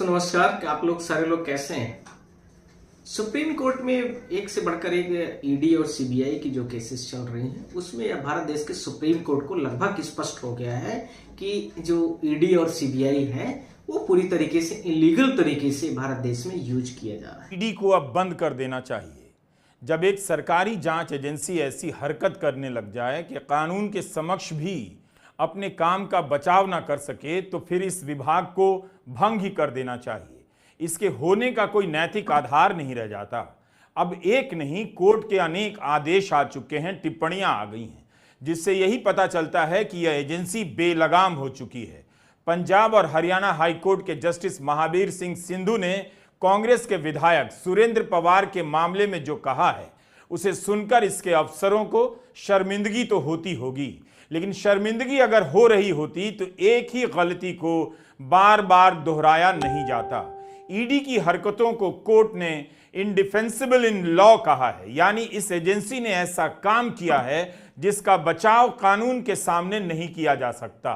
तो नमस्कार, कि आप लोग सारे लोग कैसे हैं। सुप्रीम कोर्ट में एक से बढ़कर एक ईडी और सीबीआई की जो केसेस चल रही हैं उसमें भारत देश के सुप्रीम कोर्ट को लगभग स्पष्ट हो गया है कि जो ईडी और सीबीआई है वो पूरी तरीके से इलीगल तरीके से भारत देश में यूज किया जा रहा है। ईडी को अब बंद कर देना चाहिए। जब एक सरकारी जांच एजेंसी ऐसी हरकत करने लग जाए कि कानून के समक्ष भी अपने काम का बचाव ना कर सके तो फिर इस विभाग को भंग ही कर देना चाहिए। इसके होने का कोई नैतिक आधार नहीं रह जाता। अब एक नहीं, कोर्ट के अनेक आदेश आ चुके हैं, टिप्पणियां आ गई हैं, जिससे यही पता चलता है कि यह एजेंसी बेलगाम हो चुकी है। पंजाब और हरियाणा हाईकोर्ट के जस्टिस महावीर सिंह सिंधु ने कांग्रेस के विधायक सुरेंद्र पवार के मामले में जो कहा है उसे सुनकर इसके अफसरों को शर्मिंदगी तो होती होगी, लेकिन शर्मिंदगी अगर हो रही होती तो एक ही गलती को बार बार दोहराया नहीं जाता। ईडी की हरकतों को कोर्ट ने इंडिफेंसिबल इन लॉ कहा है, यानी इस एजेंसी ने ऐसा काम किया है जिसका बचाव कानून के सामने नहीं किया जा सकता।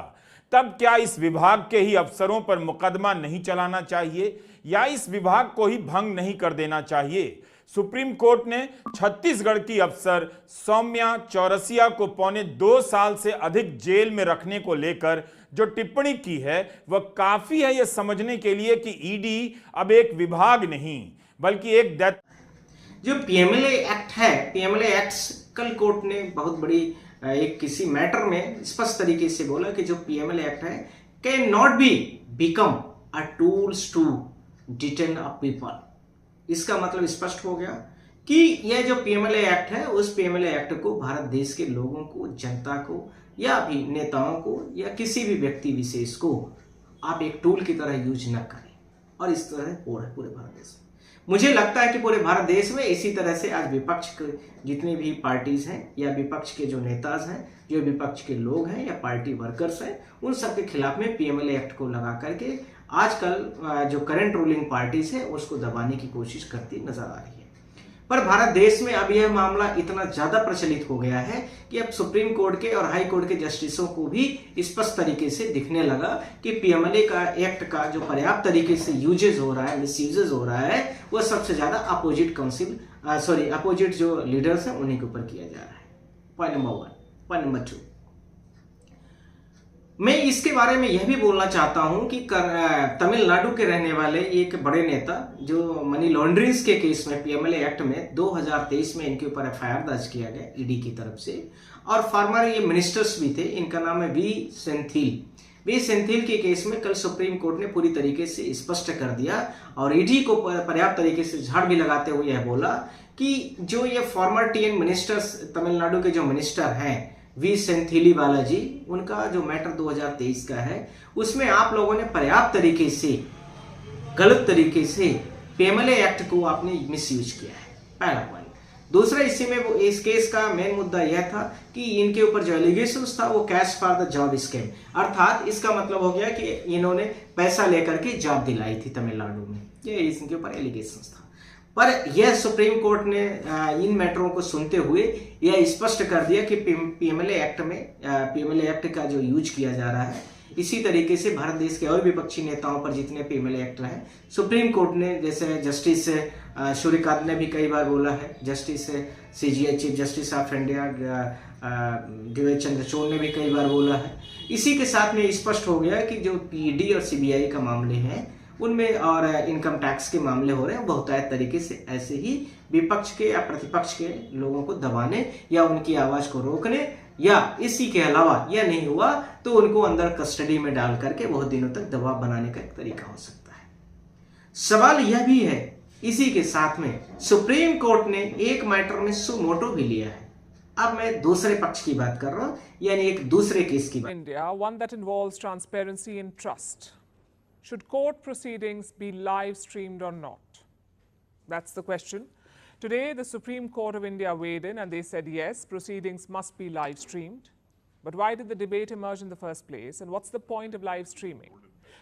तब क्या इस विभाग के ही अफसरों पर मुकदमा नहीं चलाना चाहिए या इस विभाग को ही भंग नहीं कर देना चाहिए? सुप्रीम कोर्ट ने छत्तीसगढ़ की अफसर सौम्या चौरसिया को 2.25 साल से अधिक जेल में रखने को लेकर जो टिप्पणी की है वह काफी है यह समझने के लिए कि ईडी अब एक विभाग नहीं बल्कि एक जो पीएमएलए एक्ट है, पीएमएलए एक्ट कल कोर्ट ने बहुत बड़ी एक किसी मैटर में स्पष्ट तरीके से बोला कि जो पीएमएलए एक्ट है can not be become a tools to detain a people. इसका मतलब स्पष्ट हो गया कि यह जो पीएमएलए एक्ट है उस पीएमएलए एक्ट को भारत देश के लोगों को, जनता को या भी नेताओं को या किसी भी व्यक्ति विशेष को आप एक टूल की तरह यूज न करें। और इस तरह हो रहा है पूरे भारत देश में। मुझे लगता है कि पूरे भारत देश में इसी तरह से आज विपक्ष के जितनी भी पार्टीज हैं या विपक्ष के जो नेताज हैं, जो विपक्ष के लोग हैं या पार्टी वर्कर्स हैं, उन सबके खिलाफ में पीएमएलए एक्ट को लगा करके आजकल जो करंट रूलिंग पार्टीज है उसको दबाने की कोशिश करती नजर आ रही है। पर भारत देश में अब यह मामला इतना ज्यादा प्रचलित हो गया है कि अब सुप्रीम कोर्ट के और हाई कोर्ट के जस्टिसों को भी स्पष्ट तरीके से दिखने लगा कि पीएमएलए का एक्ट का जो पर्याप्त तरीके से यूजेज हो रहा है, मिसयूजेज हो रहा है, वह सबसे ज्यादा अपोजिट जो लीडर्स हैं उन्हीं के ऊपर किया जा रहा है। Point number 1। पॉइंट नंबर 2, मैं इसके बारे में यह भी बोलना चाहता हूं कि तमिलनाडु के रहने वाले एक बड़े नेता जो मनी लॉन्ड्रिंग के केस में पीएमएलए एक्ट में 2023 में इनके ऊपर एफआईआर दर्ज किया गया ईडी की तरफ से, और फॉर्मर ये मिनिस्टर्स भी थे, इनका नाम है वी सेंथिल के केस में कल सुप्रीम कोर्ट ने पूरी तरीके से स्पष्ट कर दिया और ईडी को पर्याप्त तरीके से झाड़ भी लगाते हुए यह बोला कि जो ये फॉर्मर टीएन मिनिस्टर्स तमिलनाडु के जो मिनिस्टर हैं वी सेंथिली बालाजी, उनका जो मैटर 2023 का है उसमें आप लोगों ने पर्याप्त तरीके से गलत तरीके से पीएमएलए एक्ट को आपने मिसयूज किया है। पहला पॉइंट। दूसरा, इसी में वो इस केस का मेन मुद्दा यह था कि इनके ऊपर जो एलिगेशंस था वो cash for the job scheme, अर्थात इसका मतलब हो गया कि इन्होंने पैसा लेकर के जॉब दिलाई थी तमिलनाडु में, ये इनके ऊपर एलिगेशंस था। पर यह सुप्रीम कोर्ट ने इन मैटरों को सुनते हुए यह स्पष्ट कर दिया कि पीएमएलए एक्ट का जो यूज किया जा रहा है, इसी तरीके से भारत देश के और विपक्षी नेताओं पर जितने पीएमएलए एक्ट हैं, सुप्रीम कोर्ट ने जैसे जस्टिस सूर्यकांत ने भी कई बार बोला है, justice CGI chief justice of India D.Y.. Chandrachud ने भी कई बार बोला है। इसी के साथ में स्पष्ट हो गया कि जो ईडी और सीबीआई का मामले हैं उनमें और इनकम टैक्स के मामले हो रहे हैं, बहुतायत तरीके से ऐसे ही विपक्ष के या प्रतिपक्ष के लोगों को दबाने या उनकी आवाज को रोकने या इसी के अलावा यह नहीं हुआ तो उनको अंदर कस्टडी में डाल करके बहुत दिनों तक दबाव बनाने का एक तरीका हो सकता है। सवाल यह भी है, इसी के साथ में सुप्रीम कोर्ट ने एक मैटर में सुमोटो भी लिया है। अब मैं दूसरे पक्ष की बात कर रहा हूं, यानी एक दूसरे केस की बात। India, one that involves transparency and trust. Should court proceedings be live streamed or not? That's the question. Today, the Supreme Court of India weighed in and they said yes, proceedings must be live streamed. But why did the debate emerge in the first place, and what's the point of live streaming?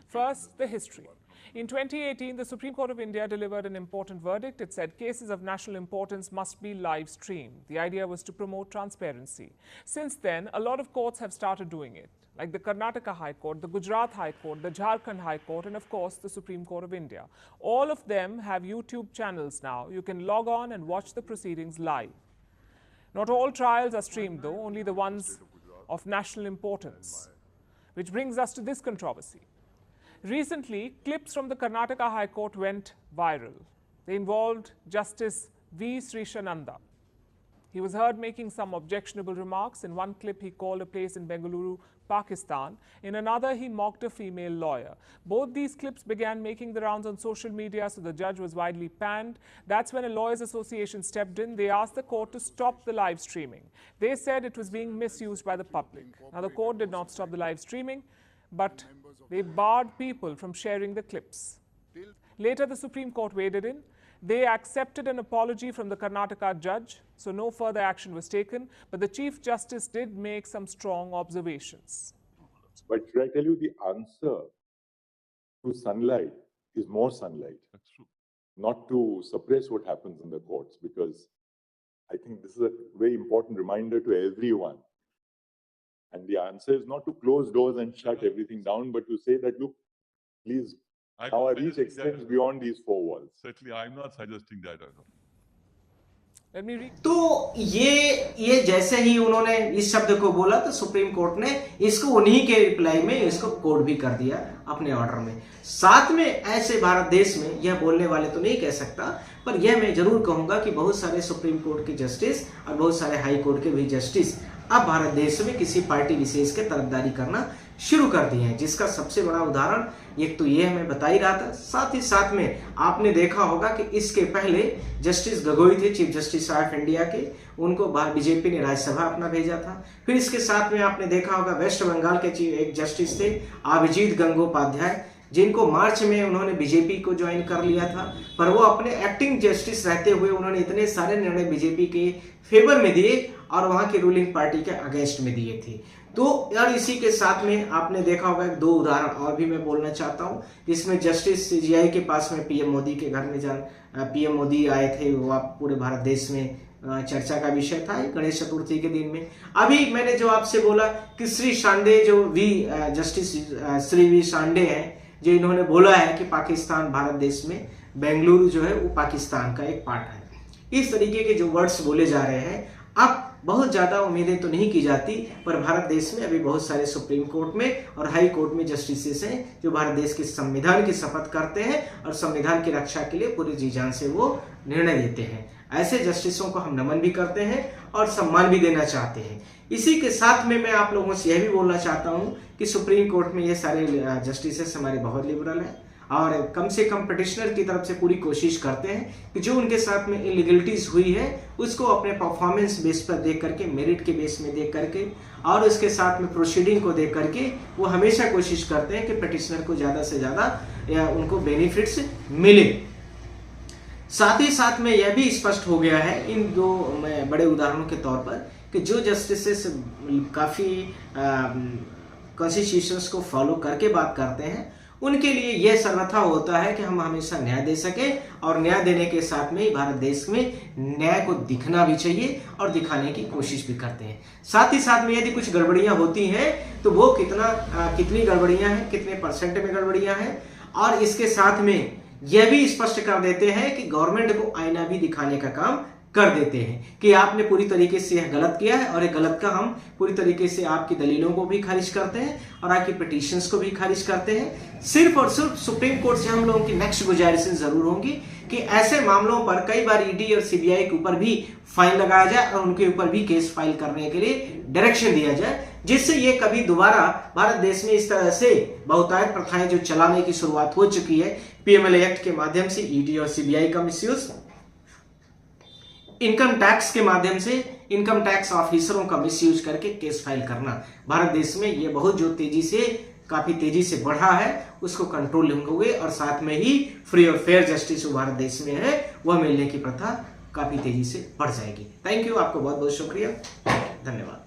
First, the history. In 2018, the Supreme Court of India delivered an important verdict. It said cases of national importance must be live streamed. The idea was to promote transparency. Since then, a lot of courts have started doing it. like the Karnataka High Court, the Gujarat High Court, the Jharkhand High Court, and of course the Supreme Court of India. All of them have YouTube channels now. You can log on and watch the proceedings live. Not all trials are streamed though, only the ones of national importance. Which brings us to this controversy. Recently, clips from the Karnataka High Court went viral. They involved Justice V. Srishananda. He was heard making some objectionable remarks. In one clip, he called a place in Bengaluru, Pakistan. In another, he mocked a female lawyer. Both these clips began making the rounds on social media, so the judge was widely panned. That's when a lawyers' association stepped in. They asked the court to stop the live streaming. They said it was being misused by the public. Now, the court did not stop the live streaming, but they barred people from sharing the clips. Later, the Supreme Court waded in. They accepted an apology from the Karnataka judge, so no further action was taken, but the Chief Justice did make some strong observations. But should I tell you, the answer to sunlight is more sunlight. That's true. Not to suppress what happens in the courts, because I think this is a very important reminder to everyone. And the answer is not to close doors and shut everything down, but to say that, look, please, now our reach extends beyond these four walls. Certainly, I'm not suggesting that. I know. Let me read. तो ये जैसे ही उन्होंने इस शब्द को बोला तो supreme court ने इसको उन्हीं के रिप्लाई में इसको कोड भी कर दिया अपने ऑर्डर में। साथ में ऐसे भारत देश में यह बोलने वाले तो नहीं कह सकता, पर यह मैं जरूर कहूंगा कि बहुत सारे सुप्रीम कोर्ट के जस्टिस और बहुत सारे हाई कोर्ट के भी जस्टिस अब भारत देश में किसी पार्टी विशेष के तरफदारी करना शुरू कर दिए हैं, जिसका सबसे बड़ा उदाहरण एक तो ये मैं बता ही रहा था। साथ ही साथ में आपने देखा होगा कि इसके पहले जस्टिस गगोई थे, चीफ जस्टिस ऑफ इंडिया के, उनको बीजेपी ने राज्यसभा अपना भेजा था। फिर इसके साथ में आपने देखा होगा वेस्ट बंगाल के एक जस्टिस थे अभिजीत गंगोपाध्याय, जिनको मार्च में उन्होंने बीजेपी को ज्वाइन कर लिया था, पर वो अपने एक्टिंग जस्टिस रहते हुए उन्होंने इतने सारे निर्णय बीजेपी के फेवर में दिए और वहां की रूलिंग पार्टी के अगेंस्ट में दिए थे। तो यार इसी के साथ में आपने देखा होगा दो उदाहरण और भी मैं बोलना चाहता हूं, जिसमें जस्टिस सीजीआई के पास में पीएम मोदी के घर में पीएम मोदी आए थे, वो आप पूरे भारत देश में चर्चा का विषय था गणेश चतुर्थी के दिन में। अभी मैंने जो आपसे बोला कि श्री सांडे जो जस्टिस श्री वी सांडे हैं, जो इन्होंने बोला है कि पाकिस्तान भारत देश में बेंगलुरु जो है वो पाकिस्तान का एक पार्ट है। इस तरीके के जो वर्ड्स बोले जा रहे हैं, अब बहुत ज्यादा उम्मीदें तो नहीं की जाती, पर भारत देश में अभी बहुत सारे सुप्रीम कोर्ट में और हाई कोर्ट में जस्टिसेस हैं जो भारत देश के संविधान की शपथ करते हैं और संविधान की रक्षा के लिए पूरी जी जान से वो निर्णय देते हैं। ऐसे जस्टिसों को हम नमन भी करते हैं और सम्मान भी देना चाहते हैं। इसी के साथ में मैं आप लोगों से यह भी बोलना चाहता हूं कि सुप्रीम कोर्ट में ये सारे जस्टिसेस हमारे बहुत लिबरल हैं और कम से कम पिटिशनर की तरफ से पूरी कोशिश करते हैं कि जो उनके साथ में इलीगलिटीज हुई है उसको अपने परफॉर्मेंस बेस पर देख करके, मेरिट के बेस में देख करके और उसके साथ में प्रोसीडिंग को देख करके वो हमेशा कोशिश करते हैं कि पिटिशनर को ज़्यादा से ज़्यादा उनको बेनिफिट्स मिले। साथ ही साथ में यह भी स्पष्ट हो गया है इन दो बड़े उदाहरणों के तौर पर कि जो जस्टिसेस काफ़ी कॉन्स्टिट्यूशंस को फॉलो करके बात करते हैं, उनके लिए यह सर्वथा होता है कि हम हमेशा न्याय दे सकें और न्याय देने के साथ में भारत देश में न्याय को दिखना भी चाहिए और दिखाने की कोशिश भी करते हैं। साथ ही साथ में यदि कुछ गड़बड़ियां होती हैं तो वो कितनी गड़बड़ियां हैं, कितने परसेंट में गड़बड़ियां हैं, और इसके साथ में यह भी स्पष्ट कर देते हैं कि गवर्नमेंट को आईना भी दिखाने का काम कर देते हैं कि आपने पूरी तरीके से यह गलत किया है और ये गलत का हम पूरी तरीके से आपकी दलीलों को भी खारिज करते हैं और आपकी पिटीशंस को भी खारिज करते हैं। सिर्फ और सिर्फ सुप्रीम कोर्ट से हम लोगों की नेक्स्ट गुजारिश जरूर होंगी कि ऐसे मामलों पर कई बार ईडी और सीबीआई के ऊपर भी फाइन लगाया जाए और उनके ऊपर भी केस फाइल करने के लिए डायरेक्शन दिया जाए, जिससे ये कभी दोबारा भारत देश में इस तरह से बहुतायत प्रथाएं जो चलाने की शुरुआत हो चुकी है पीएमएलए एक्ट के माध्यम से, ईडी और सीबीआई का मिसयूज, इनकम टैक्स के माध्यम से इनकम टैक्स ऑफिसरों का मिसयूज करके केस फाइल करना, भारत देश में ये बहुत जो काफी तेजी से बढ़ा है उसको कंट्रोल होंगे और साथ में ही फ्री और फेयर जस्टिस भारत देश में है वह मिलने की प्रथा काफी तेजी से बढ़ जाएगी। थैंक यू, आपको बहुत बहुत शुक्रिया, धन्यवाद।